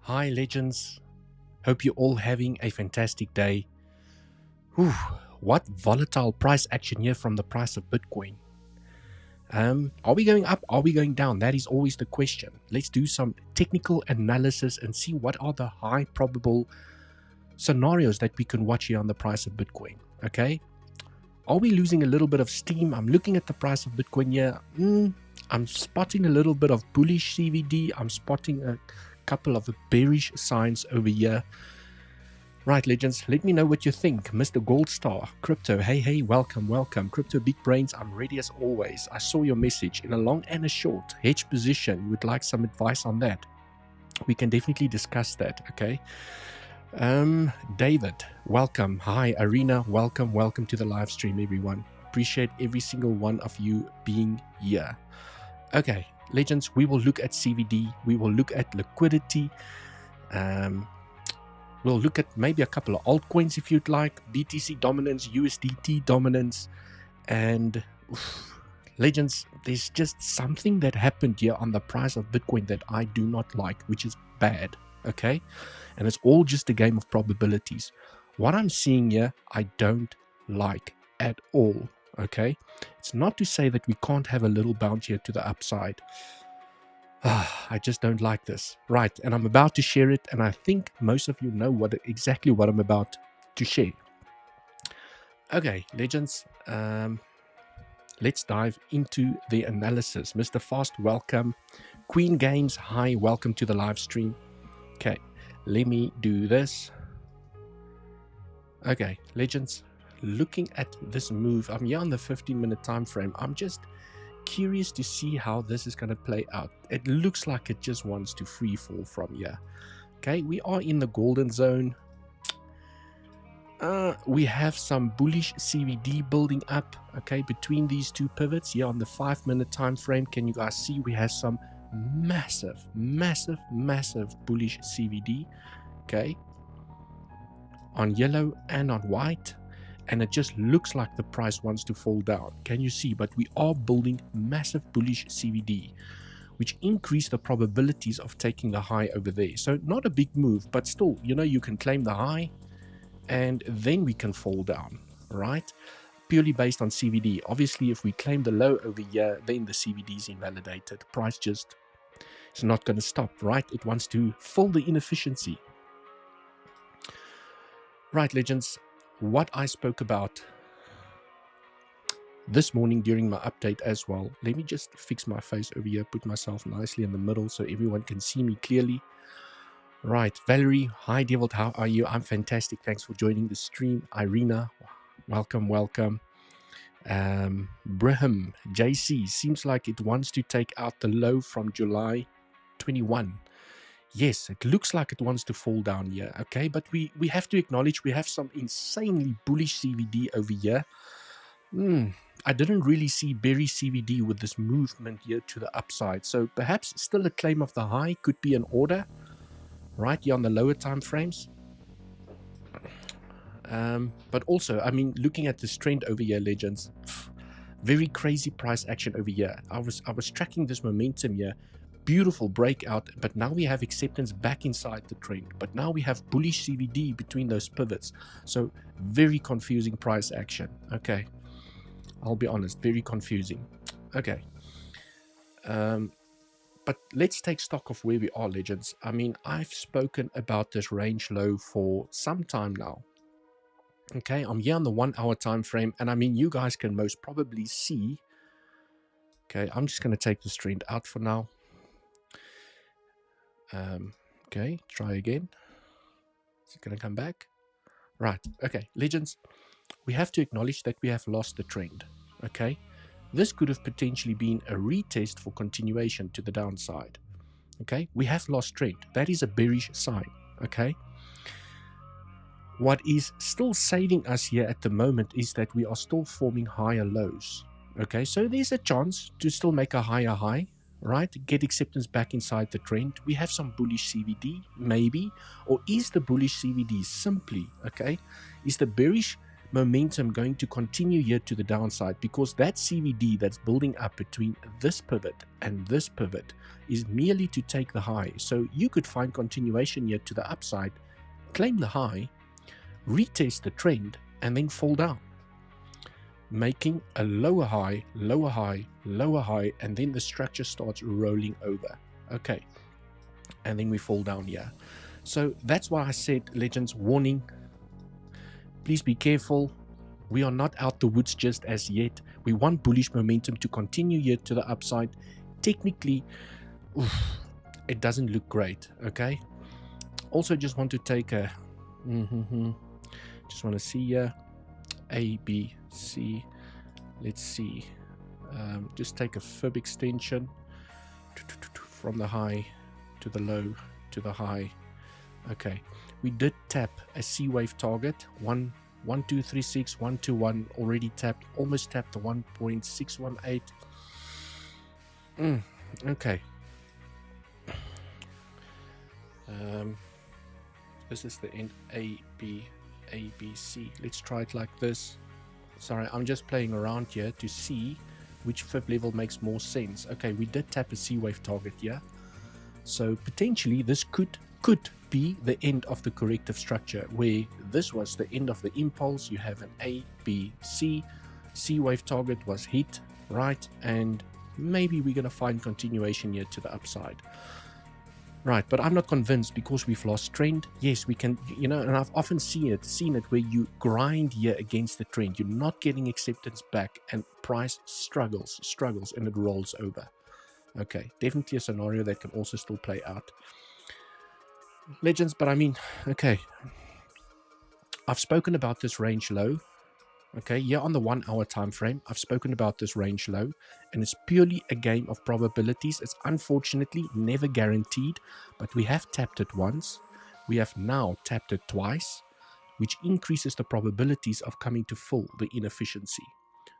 Hi legends, hope you're all having a fantastic day. Whew, what volatile price action here from the price of Bitcoin. Are we going up? Are we going down? That is always the question. Let's do some technical analysis and see what are the high probable scenarios that we can watch here on the price of Bitcoin. Okay, are we losing a little bit of steam? I'm looking at the price of Bitcoin here. I'm spotting a little bit of bullish CVD. I'm spotting a couple of bearish signs over here. Right, legends, let me know what you think. Mr. Goldstar, Crypto, hey, welcome. Crypto Big Brains, I'm ready as always. I saw your message in a long and a short hedge position. You would like some advice on that? We can definitely discuss that, okay? David, welcome. Hi, Arena, welcome to the live stream, everyone. Appreciate every single one of you being here. Okay, legends, we will look at CVD. We will look at liquidity. We'll look at maybe a couple of altcoins if you'd like, BTC dominance, USDT dominance, and legends, there's just something that happened here on the price of Bitcoin that I do not like, which is bad, okay? And it's all just a game of probabilities. What I'm seeing here, I don't like at all, okay? It's not to say that we can't have a little bounce here to the upside. I just don't like this. Right, and I'm about to share it, and I think most of you know exactly what I'm about to share. Okay, legends, let's dive into the analysis. Mr. Fast, welcome. Queen Games, hi, welcome to the live stream. Okay, let me do this. Okay, legends, looking at this move, I'm here on the 15-minute time frame. I'm just curious to see how this is going to play out. It looks like it just wants to free fall from here. Okay, we are in the golden zone. We have some bullish CVD building up, okay, between these two pivots here on the 5-minute time frame. Can you guys see we have some massive bullish CVD, okay, on yellow and on white, and it just looks like the price wants to fall down. Can you see? But we are building massive bullish CVD, which increase the probabilities of taking the high over there. So not a big move, but still, you know, you can claim the high and then we can fall down, right? Purely based on CVD. Obviously, if we claim the low over here, then the CVD is invalidated. Price just is not going to stop, right? It wants to fill the inefficiency. Right, legends, what I spoke about this morning during my update as well. Let me just fix my face over here, put myself nicely in the middle so everyone can see me clearly. Right, Valerie, hi 𝗬𝗍, how are you? I'm fantastic. Thanks for joining the stream. Irina, welcome. Brahim, JC, seems like it wants to take out the low from July 21. Yes, it looks like it wants to fall down here, okay? But we have to acknowledge we have some insanely bullish CVD over here. I didn't really see bearish CVD with this movement here to the upside. So perhaps still a claim of the high could be an order right here on the lower time frames. But also, I mean, looking at this trend over here, legends, very crazy price action over here. I was tracking this momentum here. Beautiful breakout, but now we have acceptance back inside the trend. But now we have bullish CVD between those pivots. So very confusing price action. Okay. I'll be honest, very confusing. Okay. But let's take stock of where we are, legends. I mean, I've spoken about this range low for some time now. Okay, I'm here on the 1 hour time frame, and I mean, you guys can most probably see. Okay, I'm just going to take this trend out for now. Okay, try again. Is it going to come back? Right, okay, legends, we have to acknowledge that we have lost the trend. Okay, this could have potentially been a retest for continuation to the downside. Okay, we have lost trend. That is a bearish sign. Okay, what is still saving us here at the moment is that we are still forming higher lows. Okay, so there's a chance to still make a higher high, right? Get acceptance back inside the trend. We have some bullish CVD, maybe. Or is the bullish CVD simply, okay, is the bearish momentum going to continue here to the downside? Because that CVD that's building up between this pivot and this pivot is merely to take the high. So you could find continuation here to the upside, claim the high, retest the trend, and then fall down, making a lower high, lower high, lower high, and then the structure starts rolling over. Okay, and then we fall down here. So that's why I said, legends, warning, please be careful. We are not out the woods just as yet. We want bullish momentum to continue here to the upside. Technically, it doesn't look great. Okay, also just want to take a just want to see here A, B, C. Let's see, just take a fib extension from the high to the low to the high. Okay, we did tap a C wave target 1.1236, 121, already tapped, almost tapped the 1.618. Okay, this is the end. A, B, C. Let's try it like this. Sorry, I'm just playing around here to see which fib level makes more sense. Okay, we did tap a C wave target here, so potentially this could be the end of the corrective structure, where this was the end of the impulse. You have an A, B, C wave target was hit, right? And maybe we're going to find continuation here to the upside, right? But I'm not convinced, because we've lost trend. Yes, we can, you know, and I've often seen it where you grind here against the trend, you're not getting acceptance back, and price struggles, and it rolls over. Okay, definitely a scenario that can also still play out, legends. But I mean, okay, I've spoken about this range low. Okay, here on the 1 hour time frame, I've spoken about this range low, and it's purely a game of probabilities. It's unfortunately never guaranteed, but we have tapped it once. We have now tapped it twice, which increases the probabilities of coming to fill the inefficiency.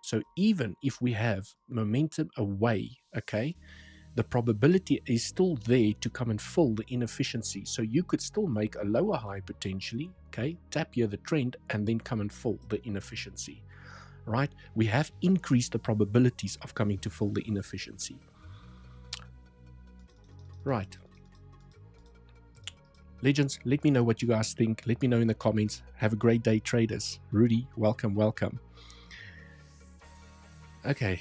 So even if we have momentum away, okay, the probability is still there to come and fill the inefficiency. So you could still make a lower high potentially, okay, tap here the trend, and then come and fill the inefficiency, right? We have increased the probabilities of coming to fill the inefficiency, right? Legends, let me know what you guys think. Let me know in the comments. Have a great day, traders. Rudy, welcome. Okay,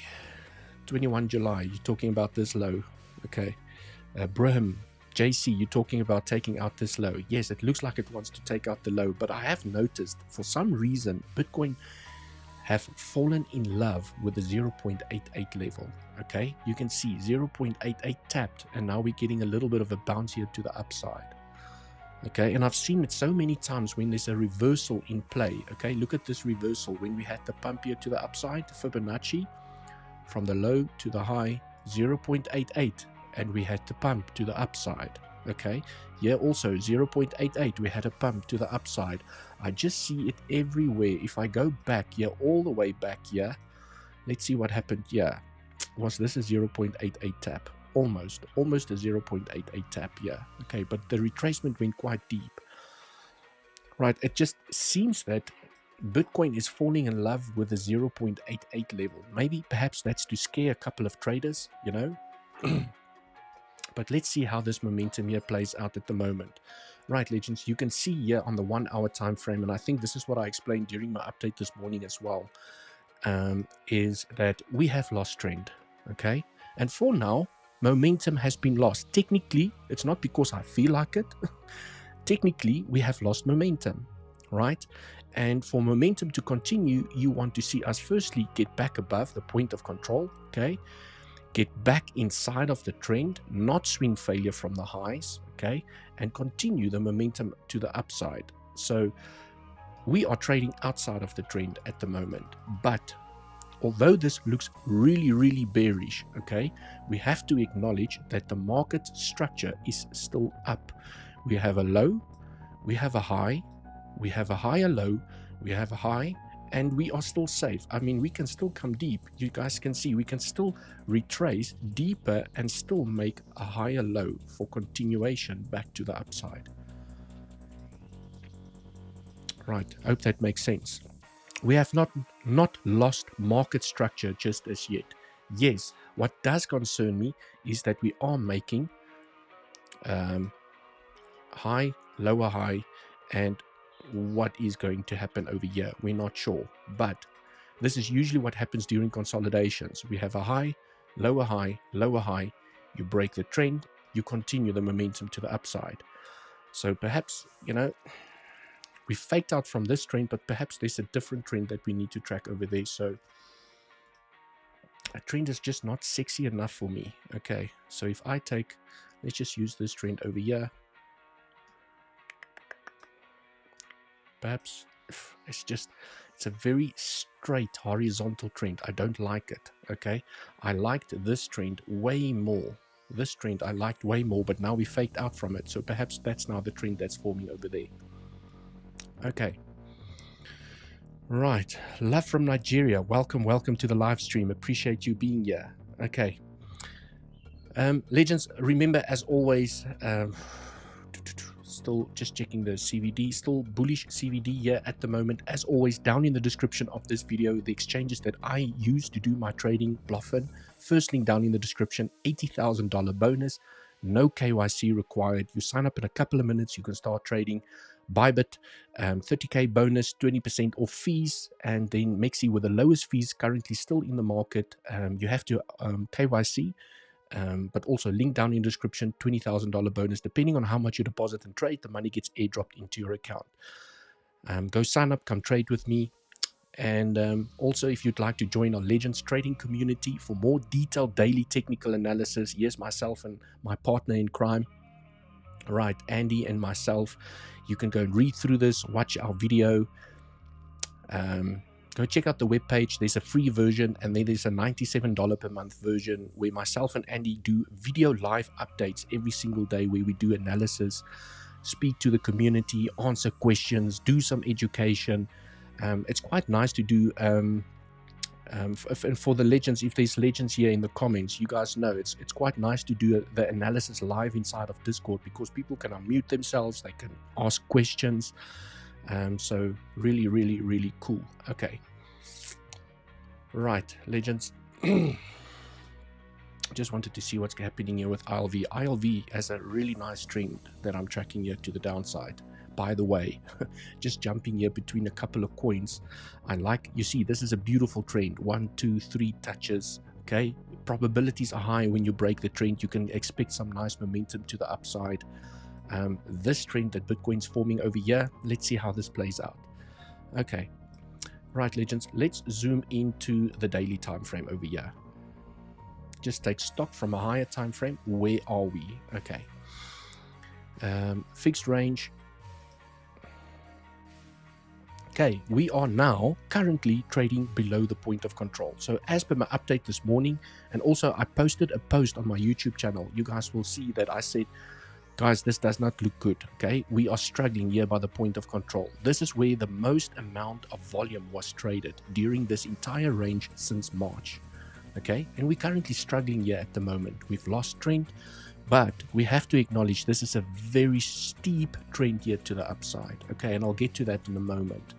21 July, you're talking about this low. Okay, Brahim, JC, you're talking about taking out this low. Yes, it looks like it wants to take out the low, but I have noticed for some reason Bitcoin have fallen in love with the 0.88 level. Okay, you can see 0.88 tapped, and now we're getting a little bit of a bounce here to the upside. Okay, and I've seen it so many times when there's a reversal in play. Okay, look at this reversal when we had the pump here to the upside, Fibonacci, from the low to the high, 0.88, and we had the pump to the upside. Okay, here also 0.88, we had a pump to the upside. I just see it everywhere. If I go back here, all the way back here, let's see what happened here. Was this a 0.88 tap? Almost a 0.88 tap here. Okay, but the retracement went quite deep, right? It just seems that Bitcoin is falling in love with the 0.88 level. Maybe perhaps that's to scare a couple of traders, you know. But let's see how this momentum here plays out at the moment. Right, legends, you can see here on the 1 hour time frame, and I think this is what I explained during my update this morning as well, is that we have lost trend. Okay, and for now momentum has been lost. Technically, it's not because I feel like it. Technically, we have lost momentum, right? And for momentum to continue, you want to see us firstly get back above the point of control, okay? Get back inside of the trend, not swing failure from the highs, okay? And continue the momentum to the upside. So we are trading outside of the trend at the moment. But although this looks really, really bearish, okay, we have to acknowledge that the market structure is still up. We have a low, we have a high, we have a higher low, we have a high, and we are still safe. I mean, we can still come deep. You guys can see we can still retrace deeper and still make a higher low for continuation back to the upside. Right, I hope that makes sense. we have not lost market structure just as yet. Yes, what does concern me is that we are making high, lower high, and what is going to happen over here, we're not sure. But this is usually what happens during consolidations. We have a high, lower high, lower high, you break the trend, you continue the momentum to the upside. So perhaps, you know, we faked out from this trend, but perhaps there's a different trend that we need to track over there. So a trend is just not sexy enough for me. Okay, so if I take, let's just use this trend over here. Perhaps it's a very straight horizontal trend. I don't like it. Okay, I liked this trend way more. This trend I liked way more, but now we faked out from it. So perhaps that's now the trend that's forming over there. Okay. Right. Love from Nigeria. Welcome to the live stream. Appreciate you being here. Okay. Legends, remember as always, still just checking the CVD, still bullish CVD here at the moment. As always, down in the description of this video, the exchanges that I use to do my trading bluffing. First link down in the description, $80,000 bonus, no KYC required. You sign up in a couple of minutes, you can start trading. Bybit, 30k bonus, 20% off fees, and then 𝗞𝗍𝗿 with the lowest fees currently still in the market. You have to KYC. But also link down in the description, $20,000 bonus. Depending on how much you deposit and trade, the money gets airdropped into your account. Go sign up, come trade with me. And also, if you'd like to join our Legends trading community for more detailed daily technical analysis, yes, myself and my partner in crime, right, Andy and myself, you can go and read through this, watch our video. Go check out the webpage. There's a free version, and then there's a $97 per month version where myself and Andy do video live updates every single day, where we do analysis, speak to the community, answer questions, do some education. It's quite nice to do. And for the legends, if there's legends here in the comments, you guys know it's quite nice to do the analysis live inside of Discord, because people can unmute themselves, they can ask questions. So really cool. Okay, right, legends. Just wanted to see what's happening here with ILV. ILV has a really nice trend that I'm tracking here to the downside. By the way, just jumping here between a couple of coins, I like, you see, this is a beautiful trend. 1, 2, 3 touches. Okay, probabilities are high when you break the trend. You can expect some nice momentum to the upside. This trend that Bitcoin's forming over here, let's see how this plays out. Okay, right, legends, let's zoom into the daily time frame over here. Just take stock from a higher time frame. Where are we? Okay, fixed range. Okay, we are now currently trading below the point of control. So as per my update this morning, and also I posted a post on my YouTube channel, you guys will see that I said, guys, this does not look good. Okay, we are struggling here by the point of control. This is where the most amount of volume was traded during this entire range since March. Okay, and we're currently struggling here at the moment. We've lost trend, but we have to acknowledge this is a very steep trend here to the upside. Okay, and I'll get to that in a moment.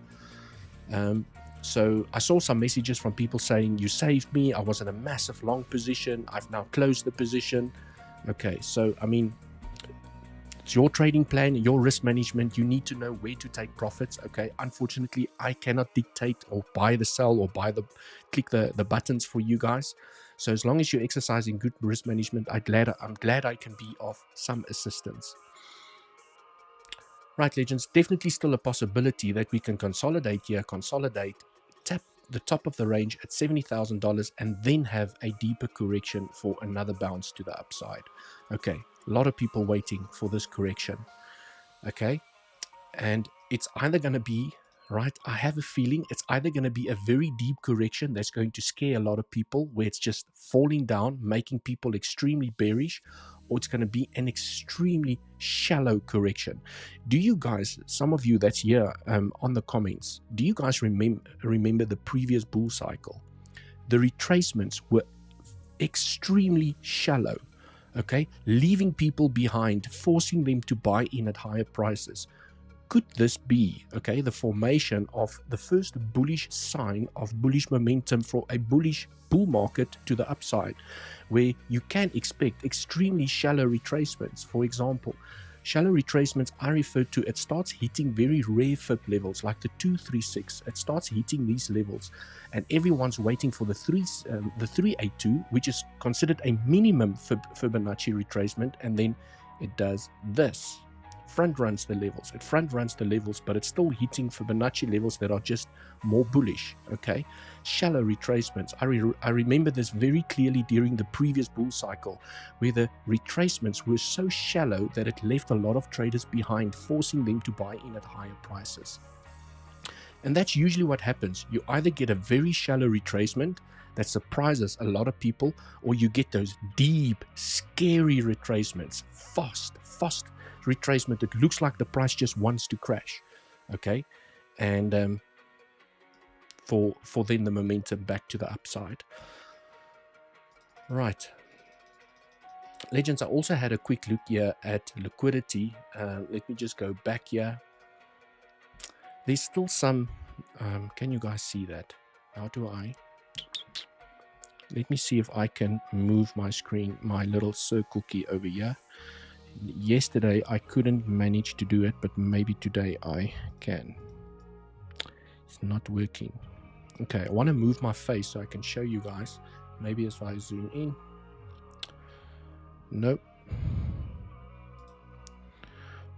So I saw some messages from people saying, you saved me, I was in a massive long position, I've now closed the position. Okay, so I mean, it's your trading plan, your risk management. You need to know where to take profits. Okay, unfortunately, I cannot dictate or buy the sell or click the buttons for you guys. So as long as you're exercising good risk management, I'm glad I can be of some assistance. Right, legends, definitely still a possibility that we can consolidate here, tap the top of the range at $70,000, and then have a deeper correction for another bounce to the upside. Okay, a lot of people waiting for this correction. Okay, and it's either going to be, right, I have a feeling it's either going to be a very deep correction that's going to scare a lot of people, where it's just falling down, making people extremely bearish, or it's going to be an extremely shallow correction. Do you guys, some of you that's here on the comments, do you guys remember the previous bull cycle? The retracements were extremely shallow, okay, leaving people behind, forcing them to buy in at higher prices. could this be, okay, the formation of the first bullish sign of bullish momentum for a bullish bull market to the upside, where you can expect extremely shallow retracements? For example, shallow retracements I refer to, it starts hitting very rare FIB levels like the 236. It starts hitting these levels, and everyone's waiting for the 382, which is considered a minimum Fibonacci retracement, and then it does this. Front runs the levels. It front runs the levels, but it's still hitting Fibonacci levels that are just more bullish. Okay, shallow retracements. I remember this very clearly during the previous bull cycle, where the retracements were so shallow that it left a lot of traders behind, forcing them to buy in at higher prices. And that's usually what happens. You either get a very shallow retracement that surprises a lot of people, or you get those deep, scary retracements, fast retracement. It looks like the price just wants to crash. Okay, and for then the momentum back to the upside. Right, legends, I also had a quick look here at liquidity. Let me just go back here. There's still some can you guys see that? How do I? Let me see if I can move my screen, my little circle key over here. Yesterday I couldn't manage to do it, but maybe today I can. It's not working. Okay, I want to move my face so I can show you guys. Maybe if I zoom in. Nope.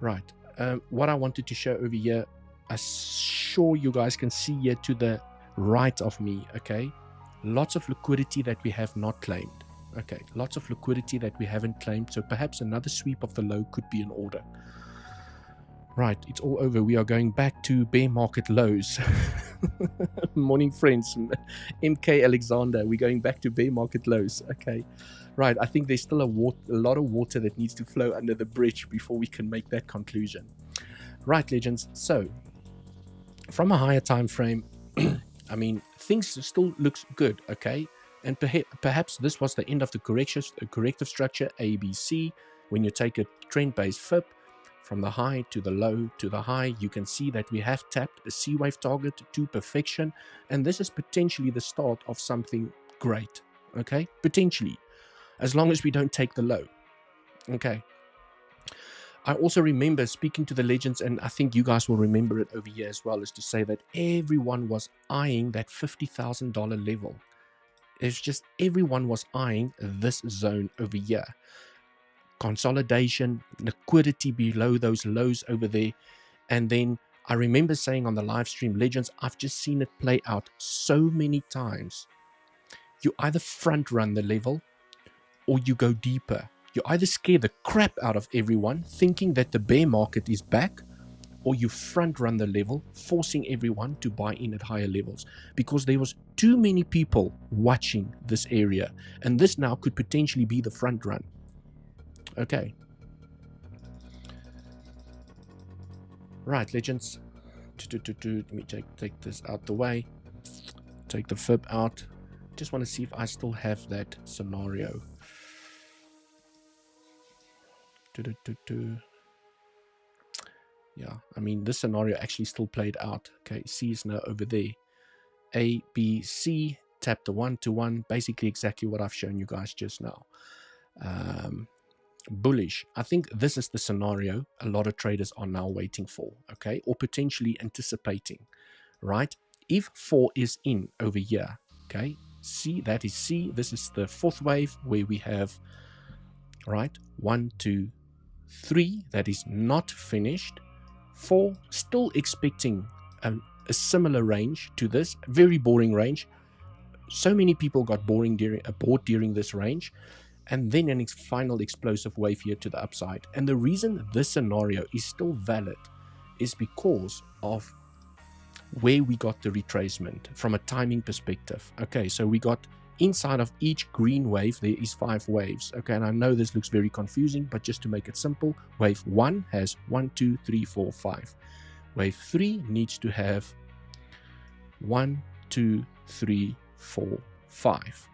Right. What I wanted to show over here, I'm sure you guys can see here to the right of me. Okay, lots of liquidity that we have not claimed. Okay, lots of liquidity that we haven't claimed, so perhaps another sweep of the low could be in order. Right, it's all over. We are going back to bear market lows. Morning, friends. MK Alexander, we're going back to bear market lows. Okay, right. I think there's still a lot of water that needs to flow under the bridge before we can make that conclusion. Right, legends. So, from a higher time frame, I mean, things still looks good. Okay. And perhaps this was the end of the corrective structure ABC. When you take a trend-based FIB from the high to the low to the high, you can see that we have tapped a C wave target to perfection, and this is potentially the start of something great. Okay, potentially, as long as we don't take the low. Okay. I also remember speaking to the legends, and I think you guys will remember it over here as well, is to say that everyone was eyeing that $50,000 level. It's just everyone was eyeing this zone over here. Consolidation, liquidity below those lows over there. And then I remember saying on the live stream, legends, I've just seen it play out so many times. You either front run the level or you go deeper. You either scare the crap out of everyone thinking that the bear market is back, or you front run the level, forcing everyone to buy in at higher levels, because there was too many people watching this area, and this now could potentially be the front run. Okay. Right, legends. Let me take this out the way. Take the FIB out. Just want to see if I still have that scenario. Yeah, I mean, this scenario actually still played out. Okay, C is now over there. A, B, C, tap the 1-to-1. Basically exactly what I've shown you guys just now. Bullish. I think this is the scenario a lot of traders are now waiting for, okay, or potentially anticipating, right? If 4 is in over here, okay, C, that is C. This is the fourth wave where we have, right, 1, 2, 3, that is not finished. 4, still expecting a similar range to this, very boring range. So many people got bored during this range, and then a final explosive wave here to the upside. And the reason this scenario is still valid is because of where we got the retracement from a timing perspective. Okay, so we got inside of each green wave, there is 5 waves. Okay, and I know this looks very confusing, but just to make it simple, wave 1 has 1, 2, 3, 4, 5. Wave 3 needs to have 1, 2, 3, 4, 5.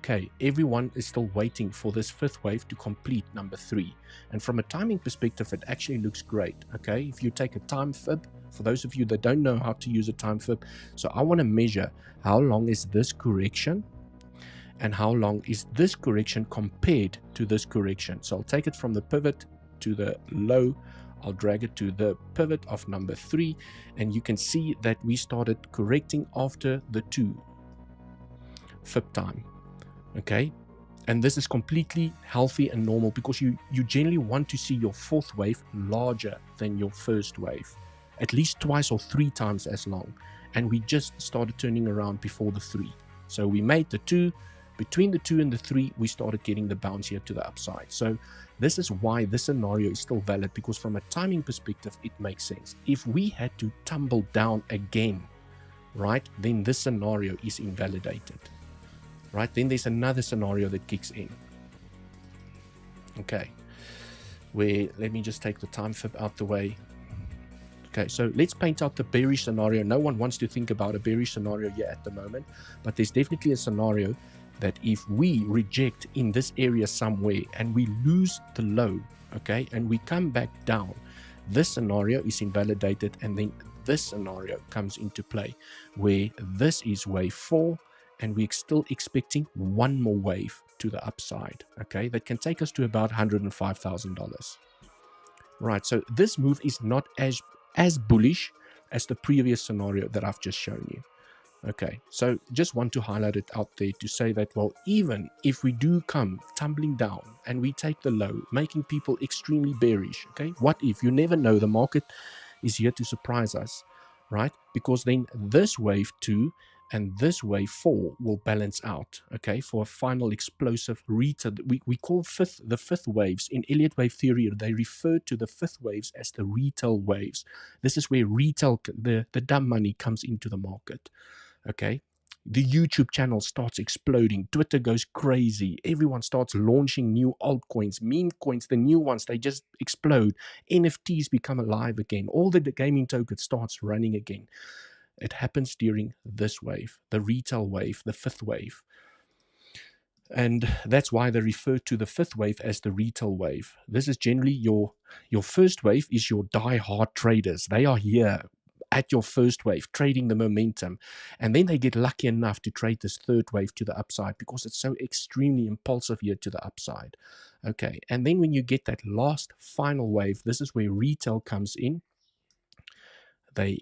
okay, everyone is still waiting for this fifth wave to complete number 3. And from a timing perspective, it actually looks great. Okay, if you take a time fib, for those of you that don't know how to use a time fib, so I want to measure how long is this correction and how long is this correction compared to this correction. So I'll take it from the pivot to the low, I'll drag it to the pivot of number 3, and you can see that we started correcting after the 2 fib time. Okay, and this is completely healthy and normal, because you generally want to see your fourth wave larger than your first wave, at least twice or 3 times as long. And we just started turning around before the 3, so we made the 2. Between the 2 and the 3, we started getting the bounce here to the upside. So this is why this scenario is still valid, because from a timing perspective, it makes sense. If we had to tumble down again, right, then this scenario is invalidated. Right, then there's another scenario that kicks in. Okay, where, let me just take the time fib out the way. Okay, so let's paint out the bearish scenario. No one wants to think about a bearish scenario here at the moment, but there's definitely a scenario that if we reject in this area somewhere and we lose the low, okay, and we come back down, this scenario is invalidated, and then this scenario comes into play, where this is wave 4, and we're still expecting one more wave to the upside, okay, that can take us to about $105,000. Right, so this move is not as bullish as the previous scenario that I've just shown you. Okay, so just want to highlight it out there to say that, well, even if we do come tumbling down and we take the low, making people extremely bearish, okay, what if? You never know, the market is here to surprise us, right? Because then this wave 2 and this wave 4 will balance out, okay, for a final explosive retail. We call the fifth waves in Elliott wave theory. They refer to the fifth waves as the retail waves. This is where retail, the dumb money, comes into the market. Okay, the YouTube channel starts exploding, Twitter goes crazy, everyone starts launching new altcoins, meme coins, the new ones, they just explode, NFTs become alive again, all the gaming tokens starts running again. It happens during this wave, the retail wave, the fifth wave. And that's why they refer to the fifth wave as the retail wave. This is generally your first wave is your die-hard traders. They are here at your first wave, trading the momentum. And then they get lucky enough to trade this third wave to the upside, because it's so extremely impulsive here to the upside. Okay, and then when you get that last final wave, this is where retail comes in. They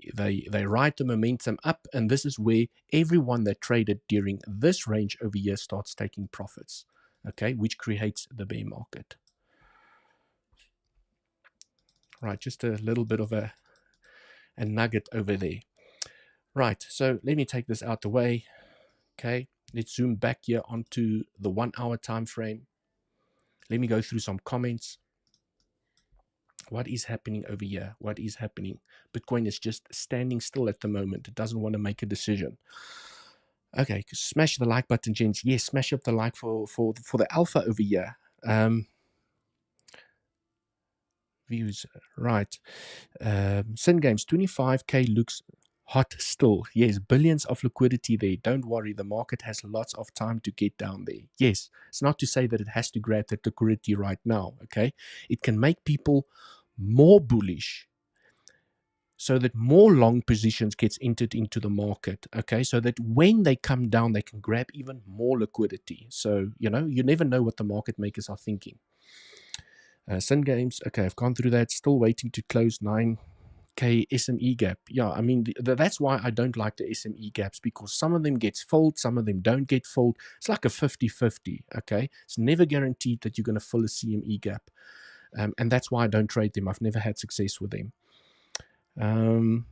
ride the momentum up, and this is where everyone that traded during this range over here starts taking profits, okay, which creates the bear market. Right, just a little bit of a nugget over there. Right, so let me take this out the way. Okay, let's zoom back here onto the 1 hour time frame. Let me go through some comments. What is happening over here? What is happening? Bitcoin is just standing still at the moment. It doesn't want to make a decision. Okay, smash the like button, gents. Yes, smash up the like for the alpha over here. Views, right. Sin Games, 25K looks hot still. Yes, billions of liquidity there. Don't worry, the market has lots of time to get down there. Yes, it's not to say that it has to grab that liquidity right now, okay? It can make people more bullish, so that more long positions gets entered into the market, okay, so that when they come down, they can grab even more liquidity. So, you know, you never know what the market makers are thinking. Sin Games, okay, I've gone through that, still waiting to close 9K SME gap. Yeah, I mean, that's why I don't like the SME gaps, because some of them gets filled, some of them don't get filled. It's like a 50-50, okay? It's never guaranteed that you're going to fill a CME gap. And that's why I don't trade them. I've never had success with them.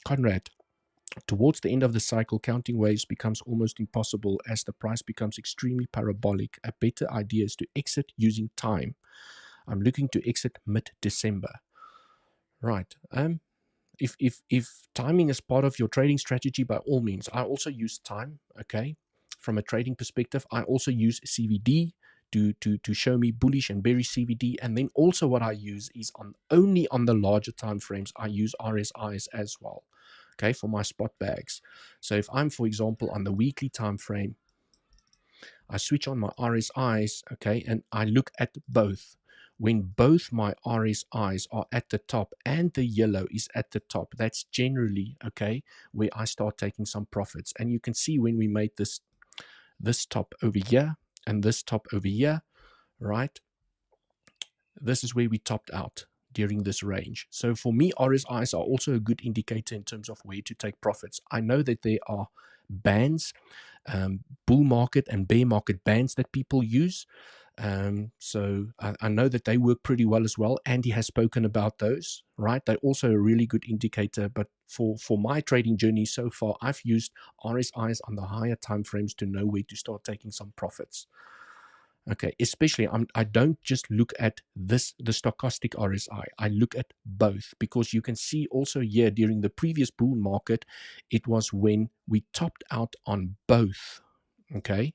Conrad, towards the end of the cycle, counting waves becomes almost impossible as the price becomes extremely parabolic. A better idea is to exit using time. I'm looking to exit mid-December. Right. If timing is part of your trading strategy, by all means. I also use time, okay? From a trading perspective, I also use CVD to show me bullish and bearish CVD. And then also what I use is only on the larger time frames, I use RSIs as well, okay, for my spot bags. So if I'm, for example, on the weekly time frame, I switch on my RSIs, okay, and I look at both. When both my RSIs are at the top and the yellow is at the top, that's generally, okay, where I start taking some profits. And you can see when we made this top over here and this top over here, right? This is where we topped out during this range. So for me, RSIs are also a good indicator in terms of where to take profits. I know that there are bands, bull market and bear market bands that people use. So I know that they work pretty well as well. Andy has spoken about those, right? They're also a really good indicator. But for my trading journey so far, I've used RSIs on the higher time frames to know where to start taking some profits. Okay, especially I don't just look at the stochastic RSI. I look at both, because you can see also here during the previous bull market, it was when we topped out on both. Okay,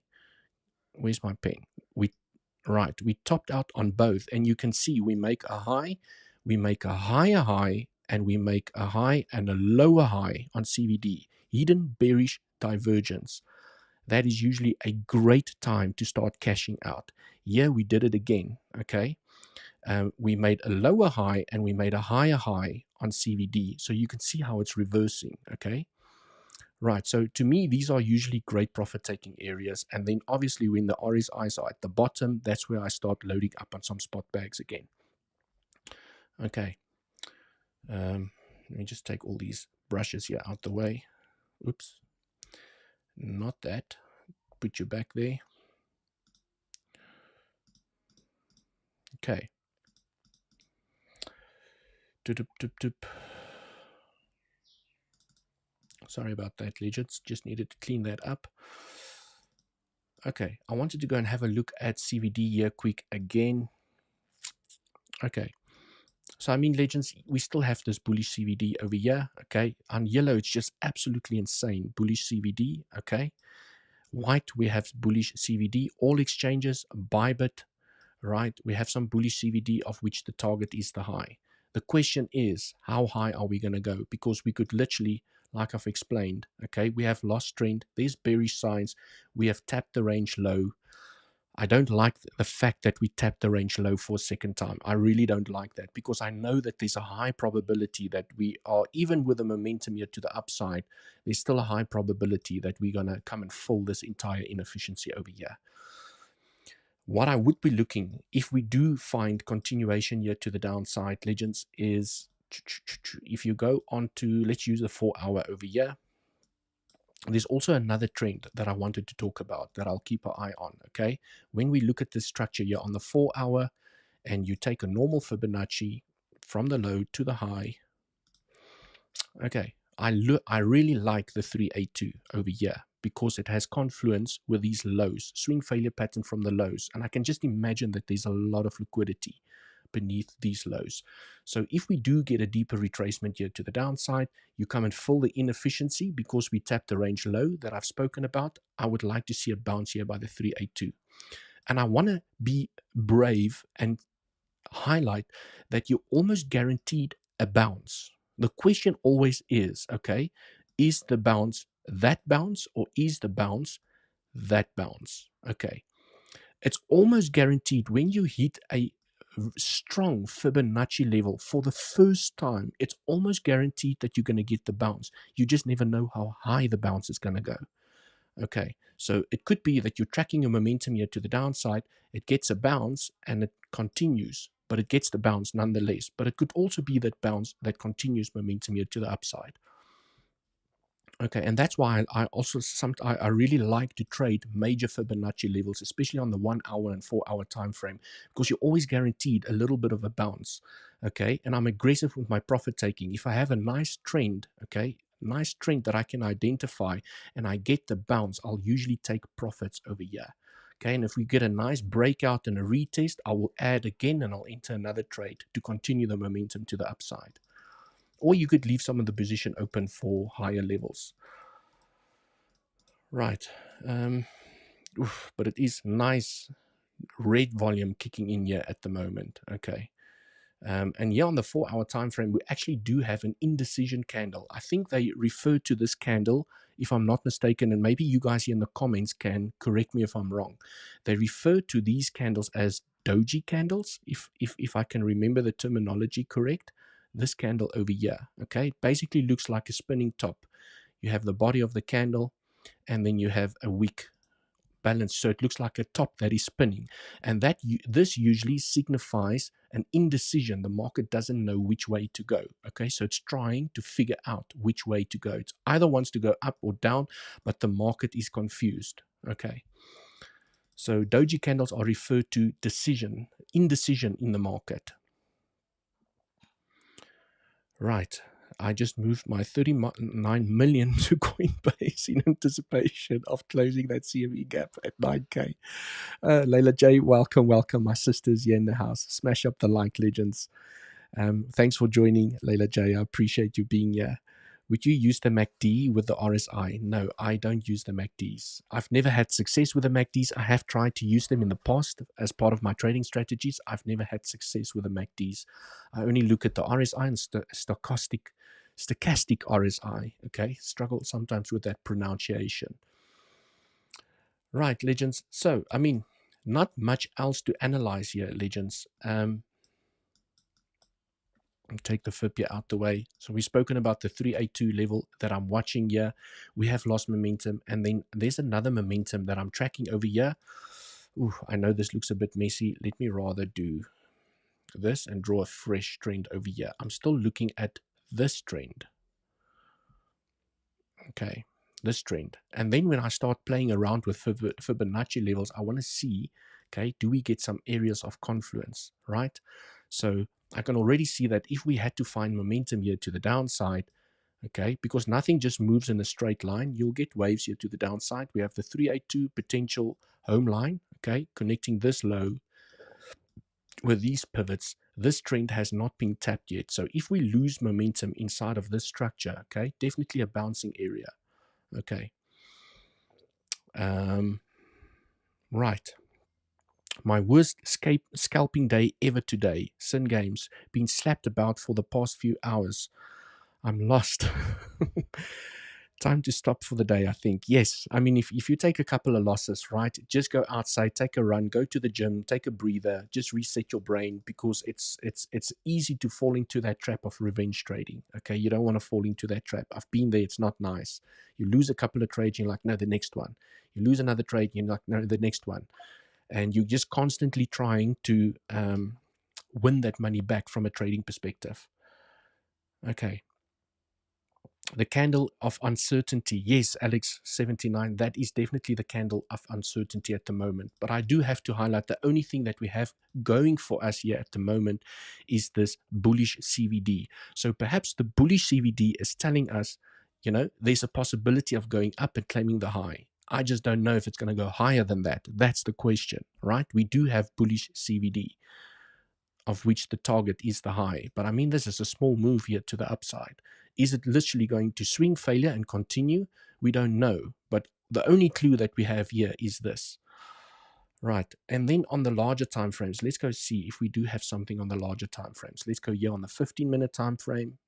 where's my pen? We topped out on both, and you can see we make a high, we make a higher high, and we make a high and a lower high on CVD, hidden bearish divergence. That is usually a great time to start cashing out. Here we did it again, okay? We made a lower high and we made a higher high on CVD. So you can see how it's reversing, okay? Right, so to me, these are usually great profit-taking areas. And then obviously when the RSIs are at the bottom, that's where I start loading up on some spot bags again. Okay. Let me just take all these brushes here out the way. Oops. Not that. Put you back there. Okay. Sorry about that, legends. Just needed to clean that up. Okay, I wanted to go and have a look at CVD here quick again. Okay, so I mean, legends, we still have this bullish CVD over here. Okay, on yellow, it's just absolutely insane. Bullish CVD. Okay, white, we have bullish CVD. All exchanges, Bybit, right? We have some bullish CVD of which the target is the high. The question is, how high are we going to go? Because we could literally, like I've explained, okay, we have lost trend. There's bearish signs. We have tapped the range low. I don't like the fact that we tapped the range low for a second time. I really don't like that, because I know that there's a high probability that we are, even with the momentum here to the upside, there's still a high probability that we're going to come and fill this entire inefficiency over here. What I would be looking, if we do find continuation here to the downside, legends, is if you go on to, let's use the 4 hour over here. There's also another trend that I wanted to talk about that I'll keep an eye on, okay? When we look at this structure here on the 4 hour, and you take a normal Fibonacci from the low to the high, okay, I really like the 382 over here, because it has confluence with these lows, swing failure pattern from the lows. And I can just imagine that there's a lot of liquidity beneath these lows. So if we do get a deeper retracement here to the downside, you come and fill the inefficiency because we tapped the range low that I've spoken about. I would like to see a bounce here by the 382. And I want to be brave and highlight that you're almost guaranteed a bounce. The question always is, okay, is the bounce that bounce, or is the bounce that bounce? Okay, it's almost guaranteed when you hit a strong Fibonacci level for the first time, it's almost guaranteed that you're going to get the bounce. You just never know how high the bounce is going to go. Okay, so it could be that you're tracking your momentum here to the downside, it gets a bounce and it continues, but it gets the bounce nonetheless. But it could also be that bounce that continues momentum here to the upside. Okay, and that's why I also I really like to trade major Fibonacci levels, especially on the 1 hour and 4 hour time frame, because you're always guaranteed a little bit of a bounce. Okay, and I'm aggressive with my profit taking. If I have a nice trend, okay, nice trend that I can identify, and I get the bounce, I'll usually take profits over here. Okay, and if we get a nice breakout and a retest, I will add again and I'll enter another trade to continue the momentum to the upside. Or you could leave some of the position open for higher levels. Right. But it is nice red volume kicking in here at the moment. Okay. And here on the 4-hour time frame, we actually do have an indecision candle. I think they refer to this candle, if I'm not mistaken, and maybe you guys here in the comments can correct me if I'm wrong. They refer to these candles as doji candles, if I can remember the terminology correct. This candle over here, okay, it basically looks like a spinning top. You have the body of the candle, and then you have a wick balance, so it looks like a top that is spinning, and this usually signifies an indecision. The market doesn't know which way to go. Okay, so it's trying to figure out which way to go. It either wants to go up or down, but the market is confused. Okay, so doji candles are referred to indecision in the market. Right, I just moved my 39 million to Coinbase in anticipation of closing that CME gap at 9K. Layla J, welcome. My sisters here in the house. Smash up the like, legends. Thanks for joining, Layla J. I appreciate you being here. Would you use the MACD with the RSI? No, I don't use the MACDs. I've never had success with the MACDs. I have tried to use them in the past as part of my trading strategies. I've never had success with the MACDs. I only look at the RSI and stochastic RSI. Okay, struggle sometimes with that pronunciation. Right, legends. So, I mean, not much else to analyze here, legends. Take the FIB out the way. So we've spoken about the 382 level that I'm watching here. We have lost momentum, and then there's another momentum that I'm tracking over here. Ooh, I know this looks a bit messy. Let me rather do this and draw a fresh trend over here. I'm still looking at this trend. Okay, this trend. And then when I start playing around with Fibonacci levels, I want to see, okay, do we get some areas of confluence, right? So I can already see that if we had to find momentum here to the downside, okay, because nothing just moves in a straight line, you'll get waves here to the downside. We have the 382 potential home line, okay, connecting this low with these pivots. This trend has not been tapped yet. So if we lose momentum inside of this structure, okay, definitely a bouncing area. Okay. Right. My worst scalping day ever today. Sin Games. Been slapped about for the past few hours. I'm lost. Time to stop for the day, I think. Yes. I mean, if you take a couple of losses, right, just go outside, take a run, go to the gym, take a breather, just reset your brain, because it's easy to fall into that trap of revenge trading. Okay, you don't want to fall into that trap. I've been there. It's not nice. You lose a couple of trades, you're like, no, the next one. You lose another trade, you're like, no, the next one. And you're just constantly trying to win that money back from a trading perspective. Okay. The candle of uncertainty. Yes, Alex79, that is definitely the candle of uncertainty at the moment. But I do have to highlight the only thing that we have going for us here at the moment is this bullish CVD. So perhaps the bullish CVD is telling us, you know, there's a possibility of going up and claiming the high. I just don't know if it's going to go higher than that. That's the question, right? We do have bullish CVD, of which the target is the high. But I mean, this is a small move here to the upside. Is it literally going to swing failure and continue? We don't know. But the only clue that we have here is this. Right. And then on the larger time frames, let's go see if we do have something on the larger time frames. Let's go here on the 15-minute time frame.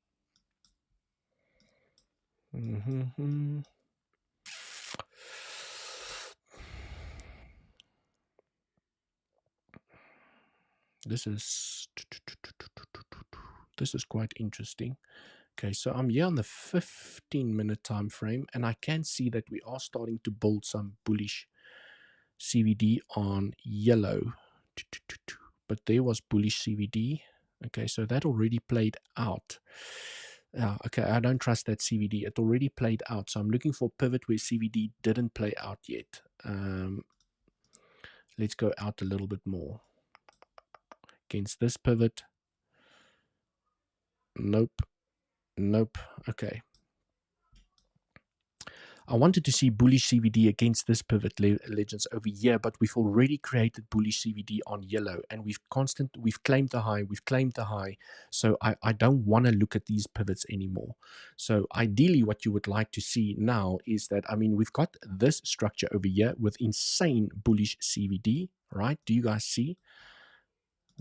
This is quite interesting. Okay, so I'm here on the 15-minute time frame, and I can see that we are starting to build some bullish CVD on yellow. But there was bullish CVD. Okay, so that already played out. Okay, I don't trust that CVD. It already played out. So I'm looking for pivot where CVD didn't play out yet. Let's go out a little bit more. Against this pivot. Nope. Nope. Okay. I wanted to see bullish CVD against this pivot, legends, over here, but we've already created bullish CVD on yellow, and we've claimed the high, so I don't want to look at these pivots anymore. So ideally what you would like to see now is that, I mean, we've got this structure over here with insane bullish CVD, right? Do you guys see?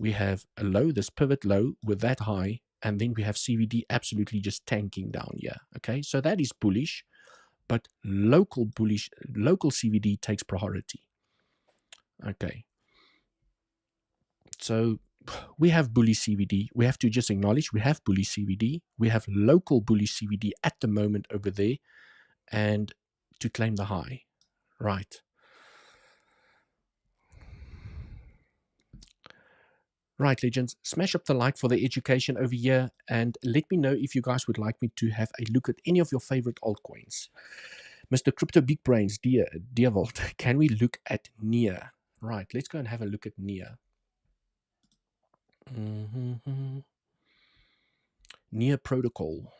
we have a low, this pivot low with that high, and then we have CVD absolutely just tanking down here. Okay, so that is bullish, but local CVD takes priority. Okay, so we have bullish CVD. We have to just acknowledge we have bullish CVD. We have local bullish CVD at the moment over there, and to claim the high, right? Right, legends, smash up the like for the education over here, and let me know if you guys would like me to have a look at any of your favorite altcoins. Mr. Crypto Big Brains, 𝗬𝗬𝗆𝗍, can we look at 𝗬? Right, let's go and have a look at 𝗬. 𝗬 protocol.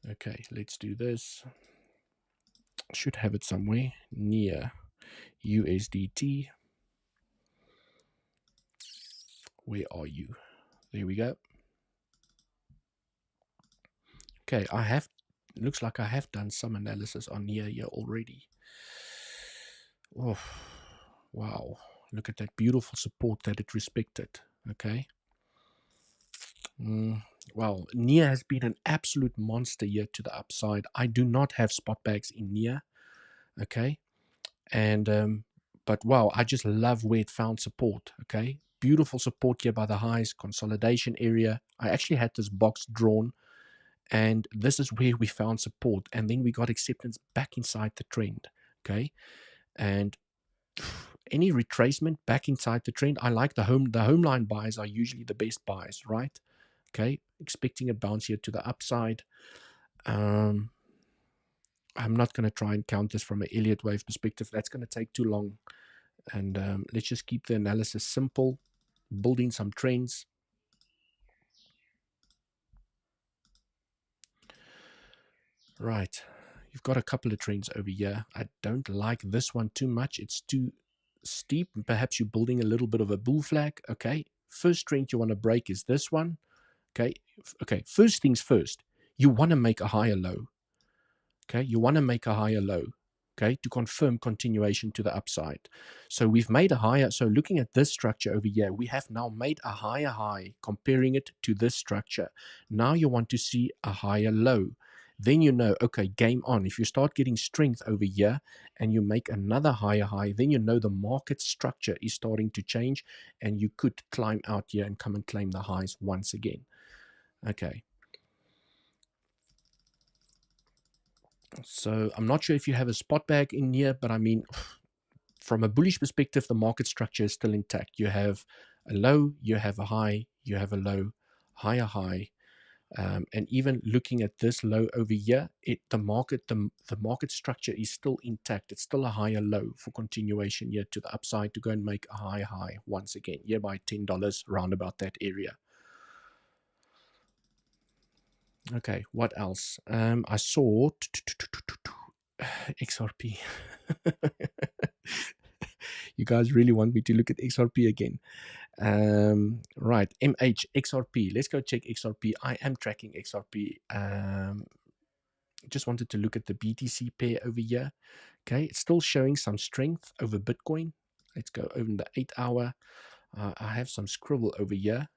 Okay, let's do this. Should have it somewhere. 𝗬 USDT. Where are you? There we go. Okay, looks like I have done some analysis on 𝗬 here already. Oh, wow. Look at that beautiful support that it respected. Okay. Well, 𝗬 has been an absolute monster here to the upside. I do not have spot bags in 𝗬. Okay. And, but wow, I just love where it found support. Okay. Beautiful support here by the highs, consolidation area. I actually had this box drawn, and this is where we found support. And then we got acceptance back inside the trend. Okay. And any retracement back inside the trend, I like the home line buys are usually the best buys, right? Okay, expecting a bounce here to the upside. I'm not going to try and count this from an Elliott wave perspective. That's going to take too long. And let's just keep the analysis simple, building some trends. Right, you've got a couple of trends over here. I don't like this one too much. It's too steep. Perhaps you're building a little bit of a bull flag. Okay, first trend you want to break is this one. Okay, first things first, you want to make a higher low. Okay, you want to make a higher low, okay, to confirm continuation to the upside. So we've made a higher, so looking at this structure over here, we have now made a higher high, comparing it to this structure. Now you want to see a higher low. Then you know, okay, game on. If you start getting strength over here and you make another higher high, then you know the market structure is starting to change, and you could climb out here and come and claim the highs once again. Okay. So I'm not sure if you have a spot bag in here, but I mean, from a bullish perspective, the market structure is still intact. You have a low, you have a high, you have a low, higher high. And even looking at this low over here, the market structure is still intact. It's still a higher low for continuation here to the upside to go and make a higher high once again, here by $10, round about that area. Okay, what else? I saw XRP. You guys really want me to look at XRP again? Right, XRP. Let's go check XRP. I am tracking XRP. Just wanted to look at the BTC pair over here. Okay, it's still showing some strength over Bitcoin. Let's go over the 8-hour. I have some scribble over here.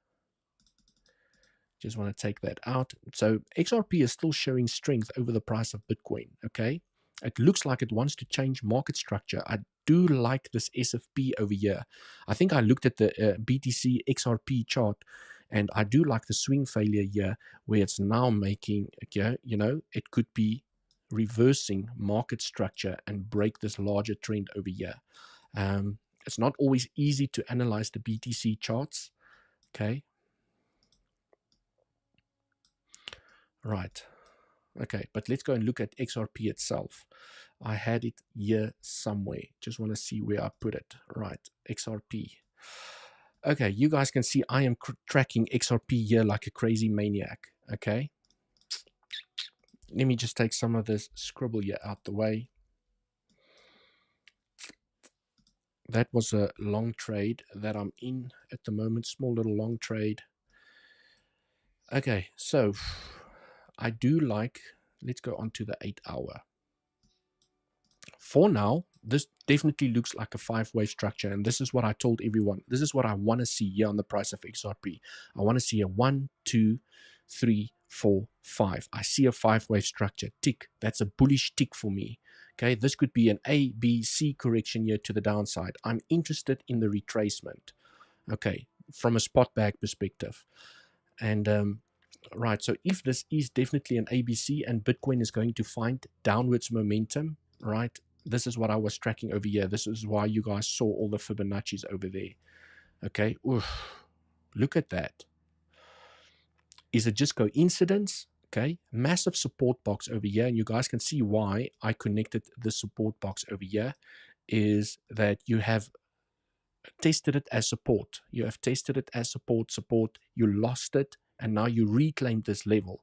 Just want to take that out. So XRP is still showing strength over the price of Bitcoin. Okay, it looks like it wants to change market structure. I do like this SFP over here. I think I looked at the BTC XRP chart, and I do like the swing failure here, where it's now making, you know, it could be reversing market structure and break this larger trend over here. It's not always easy to analyze the BTC charts. Okay. Right. Okay, but let's go and look at XRP itself. I had it here somewhere. Just want to see where I put it. Right, XRP. Okay, you guys can see I am tracking XRP here like a crazy maniac. Okay. Let me just take some of this scribble here out the way. That was a long trade that I'm in at the moment. Small little long trade. Okay, so I do like, let's go on to the 8-hour. For now, this definitely looks like a 5-wave structure, and this is what I told everyone. This is what I want to see here on the price of XRP. I want to see a 1, 2, 3, 4, 5. I see a 5-wave structure. Tick. That's a bullish tick for me. Okay, this could be an A, B, C correction here to the downside. I'm interested in the retracement. Okay, from a spot bag perspective. And right, so if this is definitely an ABC and Bitcoin is going to find downwards momentum, right, this is what I was tracking over here. This is why you guys saw all the Fibonacci's over there. Okay, oof, look at that. Is it just coincidence? Okay, massive support box over here, and you guys can see why I connected the support box over here, is that you have tested it as support. You have tested it as support, you lost it, and now you reclaimed this level.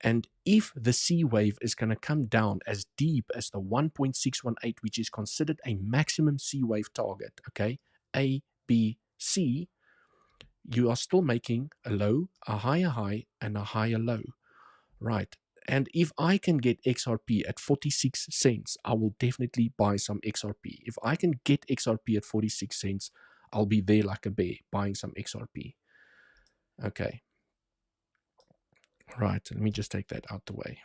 And if the C wave is going to come down as deep as the 1.618, which is considered a maximum C wave target, okay, A, B, C, you are still making a low, a higher high, and a higher low, right? And if I can get XRP at 46 cents, I will definitely buy some XRP. If I can get XRP at 46 cents, I'll be there like a bear buying some XRP. Okay. Right, let me just take that out the way.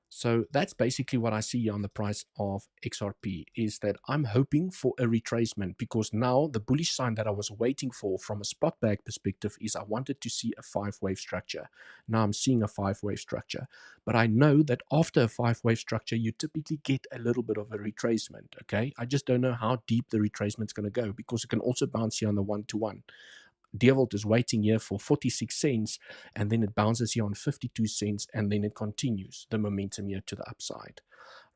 So that's basically what I see on the price of XRP, is that I'm hoping for a retracement, because now the bullish sign that I was waiting for from a spot bag perspective is I wanted to see a 5-wave structure. Now I'm seeing a 5-wave structure, but I know that after a 5-wave structure, you typically get a little bit of a retracement, okay? I just don't know how deep the retracement is going to go, because it can also bounce here on the 1-to-1. 𝗬𝗍𝘆𝗽 is waiting here for 46 cents, and then it bounces here on 52 cents, and then it continues the momentum here to the upside.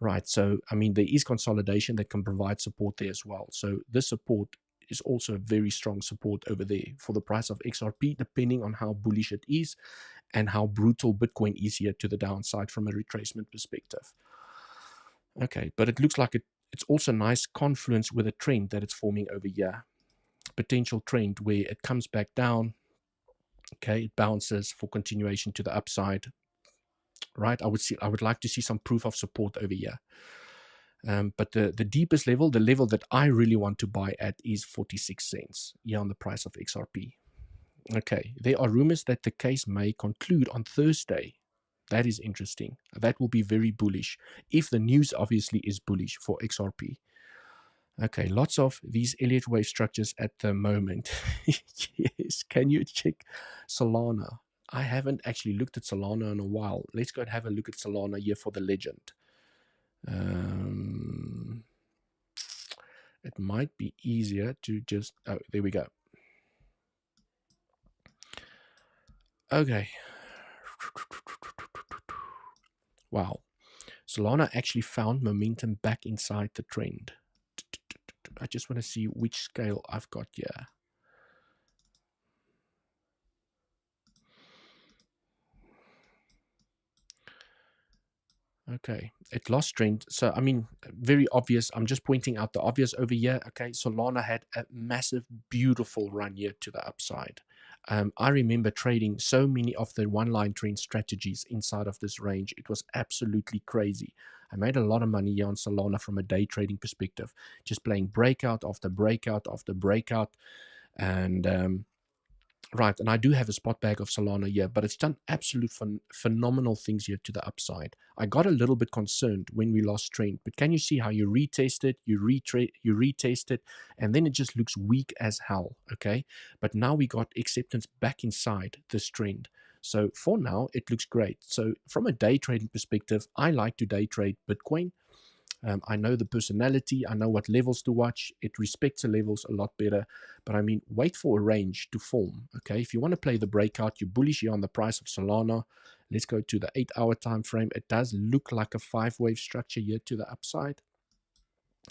Right, so, I mean, there is consolidation that can provide support there as well. So this support is also a very strong support over there for the price of XRP, depending on how bullish it is and how brutal Bitcoin is here to the downside from a retracement perspective. Okay, but it looks like it's also nice confluence with a trend that it's forming over here. Potential trend where it comes back down, okay, it bounces for continuation to the upside, right? I would like to see some proof of support over here. But the deepest level, the level that I really want to buy at, is 46 cents here on the price of XRP. Okay, there are rumors that the case may conclude on Thursday. That is interesting. That will be very bullish, if the news obviously is bullish for XRP. Okay, lots of these Elliott wave structures at the moment. Yes, can you check Solana? I haven't actually looked at Solana in a while. Let's go and have a look at Solana here for the legend. It might be easier to just... Oh, there we go. Okay. Wow. Solana actually found momentum back inside the trend. I just want to see which scale I've got here. Okay, it lost strength. So, I mean, very obvious. I'm just pointing out the obvious over here. Okay, Solana had a massive, beautiful run here to the upside. I remember trading so many of the one-line trend strategies inside of this range. It was absolutely crazy. I made a lot of money here on Solana from a day trading perspective, just playing breakout after breakout after breakout. And right, and I do have a spot bag of Solana here, but it's done absolute phenomenal things here to the upside. I got a little bit concerned when we lost trend, but can you see how you retest it, you retest it, and then it just looks weak as hell, okay? But now we got acceptance back inside this trend. So for now, it looks great. So from a day trading perspective, I like to day trade Bitcoin. I know the personality, I know what levels to watch, it respects the levels a lot better, but I mean, wait for a range to form, okay? If you want to play the breakout, you're bullish here on the price of Solana. Let's go to the 8-hour time frame. It does look like a 5-wave structure here to the upside.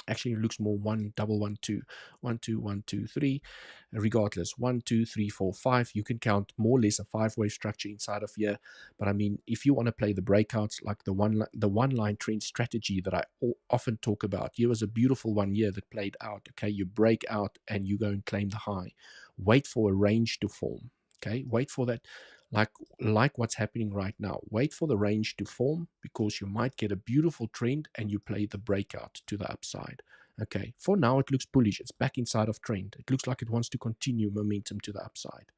Actually, it looks more 1, 1, 1, 2, 1, 2, 1, 2, 3. Regardless, 1, 2, 3, 4, 5. You can count more or less a 5-wave structure inside of here. But I mean, if you want to play the breakouts, like the one-line trend strategy that I often talk about, here was a beautiful one here that played out. Okay, you break out and you go and claim the high. Wait for a range to form. Okay, wait for that. like what's happening right now. Wait for the range to form, because you might get a beautiful trend and you play the breakout to the upside. Okay, for now it looks bullish. It's back inside of trend. It looks like it wants to continue momentum to the upside.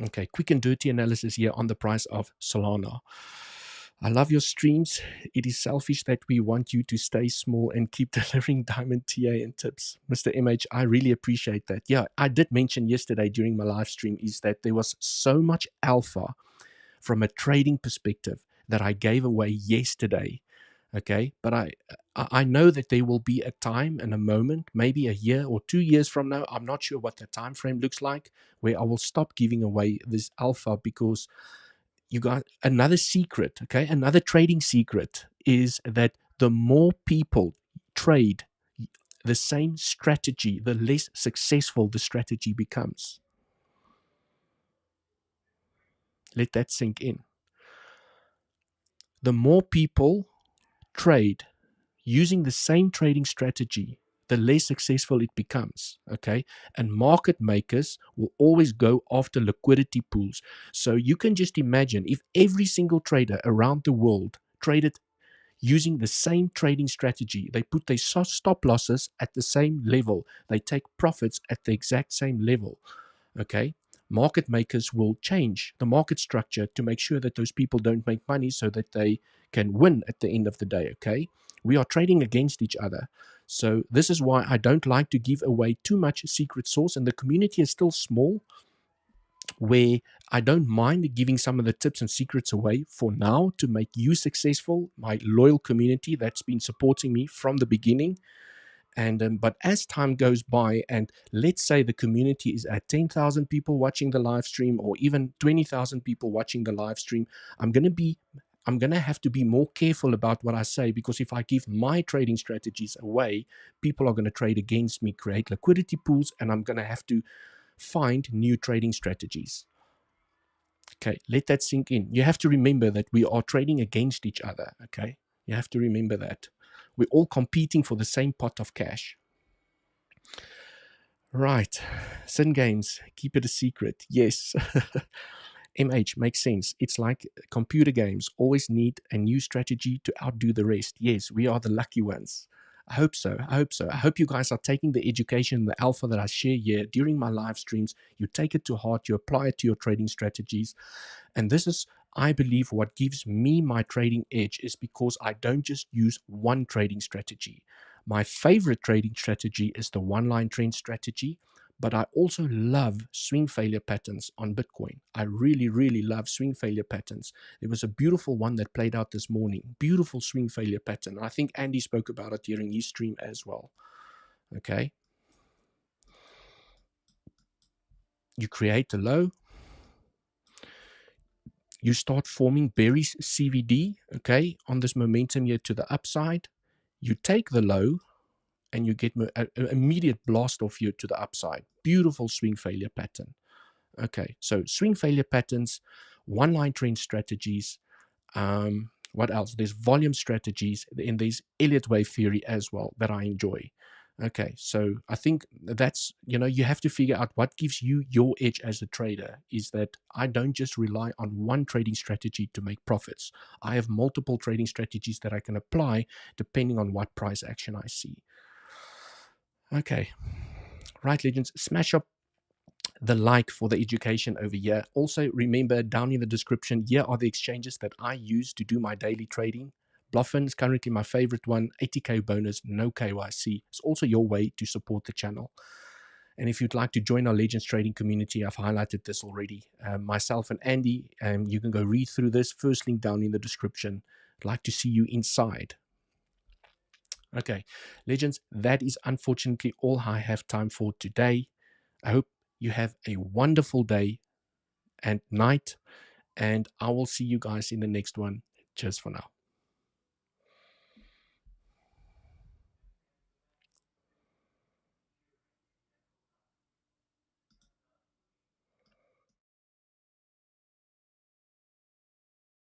Okay, quick and dirty analysis here on the price of Solana. I love your streams. It is selfish that we want you to stay small and keep delivering diamond TA and tips. Mr. MH, I really appreciate that. Yeah, I did mention yesterday during my live stream is that there was so much alpha from a trading perspective that I gave away yesterday. Okay, but I know that there will be a time and a moment, maybe a year or 2 years from now, I'm not sure what the time frame looks like, where I will stop giving away this alpha, because you got another secret. Okay, another trading secret is that the more people trade the same strategy, the less successful the strategy becomes. Let that sink in. The more people trade using the same trading strategy, the less successful it becomes. Okay, and market makers will always go after liquidity pools. So you can just imagine if every single trader around the world traded using the same trading strategy, they put their stop losses at the same level, they take profits at the exact same level. Okay, market makers will change the market structure to make sure that those people don't make money, so that they can win at the end of the day. Okay, we are trading against each other. So this is why I don't like to give away too much secret sauce, and the community is still small, where I don't mind giving some of the tips and secrets away for now to make you successful, my loyal community that's been supporting me from the beginning. And but as time goes by, and let's say the community is at 10,000 people watching the live stream, or even 20,000 people watching the live stream, I'm going to have to be more careful about what I say, because if I give my trading strategies away, people are going to trade against me, create liquidity pools, and I'm going to have to find new trading strategies. Okay, let that sink in. You have to remember that we are trading against each other. Okay, you have to remember that. We're all competing for the same pot of cash. Right. Sin games, keep it a secret. Yes. MH makes sense. It's like computer games always need a new strategy to outdo the rest. Yes, we are the lucky ones. I hope so. I hope so. I hope you guys are taking the education, the alpha that I share here during my live streams. You take it to heart, you apply it to your trading strategies. And this is, I believe, what gives me my trading edge, is because I don't just use one trading strategy. My favorite trading strategy is the one-line trend strategy, but I also love swing failure patterns on Bitcoin. I really, really love swing failure patterns. There was a beautiful one that played out this morning. Beautiful swing failure pattern. I think Andy spoke about it during his stream as well. Okay. You create a low. You start forming bearish CVD, okay, on this momentum here to the upside. You take the low, and you get an immediate blast off here to the upside. Beautiful swing failure pattern. Okay, so swing failure patterns, one-line trend strategies. What else? There's volume strategies, and there's Elliott wave theory as well that I enjoy. Okay, so I think that's, you have to figure out what gives you your edge as a trader. Is that I don't just rely on one trading strategy to make profits. I have multiple trading strategies that I can apply depending on what price action I see. Okay, right, legends, smash up the like for the education over here. Also, remember, down in the description, here are the exchanges that I use to do my daily trading. Bluffin is currently my favorite one. 80k bonus, no KYC. It's also your way to support the channel. And if you'd like to join our Legends trading community, I've highlighted this already. Myself and Andy, you can go read through this. First link down in the description. I'd like to see you inside. Okay, Legends, that is unfortunately all I have time for today. I hope you have a wonderful day and night, and I will see you guys in the next one. Cheers for now.